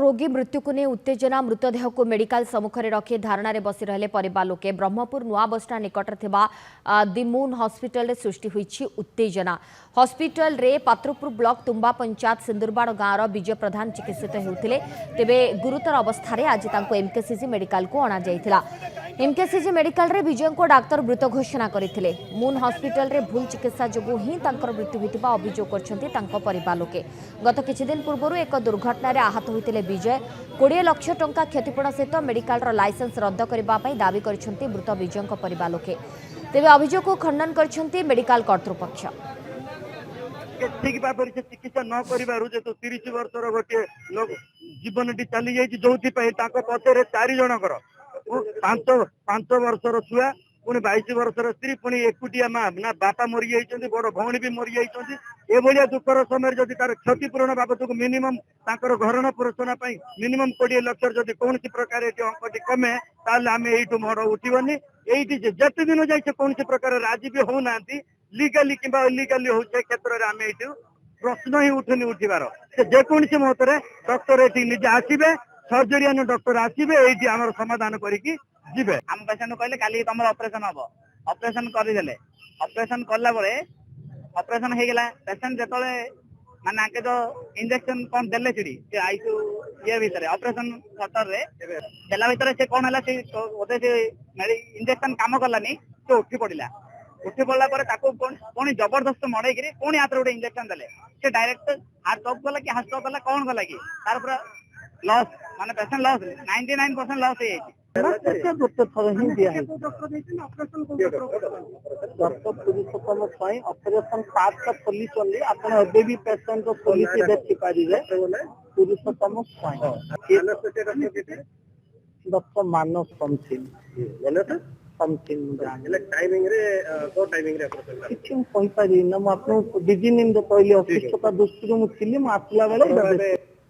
रोगी मृत्यु को नहीं उत्तेजना मृतदेह को मेडिकल सम्मुखें रखी धारणा बसी रहे परिवार लोके ब्रह्मपुर नुआ बसस्टाण्ड निकट दि मून हॉस्पिटल रे सृष्टि हुई उत्तेजना। हॉस्पिटल रे पात्रपुर ब्लॉक तुम्बा पंचायत सिंदुरबाड़ गाँव विजय प्रधान चिकित्सित होते तेबे गुरुतर अवस्था आज एमकेसीजी मेडिकल को अणा जाइथिला। एमकेसीजी मेडिकल रे विजय को डाक्तर मृत घोषणा करथिले। मून हॉस्पिटल रे भूल चिकित्सा जोगु ही तांकर मृत्यु होइतिबा अभियोग करछन्ती तांको परिवार लोके। गत किछि दिन पूर्व एक दुर्घटना रे आहत होइतिले विजय। 20 लाख टंका क्षतिपूरण सहित मेडिकल लाइसेंस रद्द करने दावी करछन्ती मृत विजय परिवार लोके। तेबे अभियोग को खंडन करछन्ती मेडिकल कर्तृपक्ष। ठीक भाव से चिकित्सा न कर 30 वर्षर गोटे लोक जीवनटी चली जाइए जो पचर 4 जनकर 5 वर्षर छुआ पुणी 22 वर्षर स्त्री पुणी एकुटिया माँ ना बापा मरी जाइए बड़ भौणी भी मरी जाइए। एभलिया दुखर समय जदि तार क्षतिपूरण बाबद को मिनिमम घरण पोषण मिनिमम 20 लाख जदि कौन प्रकार अंकटी कमे ताल आम यू मड़ उठबनी ये जिते दिन जाए कौन प्रकार राजी भी होना लीगाली कि इलीगाली हो क्षेत्र में आम ये प्रश्न ही उठुनी उठिबार जेकोसी मत डॉक्टर ये निजे आसबे सर्जरियन डॉक्टर आसबे ये आम समाधान करके जीवे। आम पेसेंट कहले काली तुम ऑपरेशन हम ऑपरेशन करदे ऑपरेशन कला ऑपरेशन हो गला पेसेंट जो माने आके जो इंजेक्शन कौन देले सीढ़ी आईसीयू ये भीतर ऑपरेशन थिएटर रे देला भीतर से कौन है बोधे से इंजेक्शन काम कलानी से उठी पड़ा पुणी जबरदस्त मड़े पुणी हाथ गोटे इंजेक्शन देले से डायरेक्ट हार्ट स्टॉप कला कि हार्ट स्टॉप कला कौन कला कि तार पूरा लॉस माने पेसेंट लॉस 99% लॉस हो जाए। गोटे थर ही ऑपरेशन पार्ट खोली चली आप भी पेसेंट खोली देखिपारे पुरुषोत्तम डॉक्टर मानव समथिंग कहीपर ना मुझे डिजी कहली असुस्थता दृष्टि मुझे आसला बेले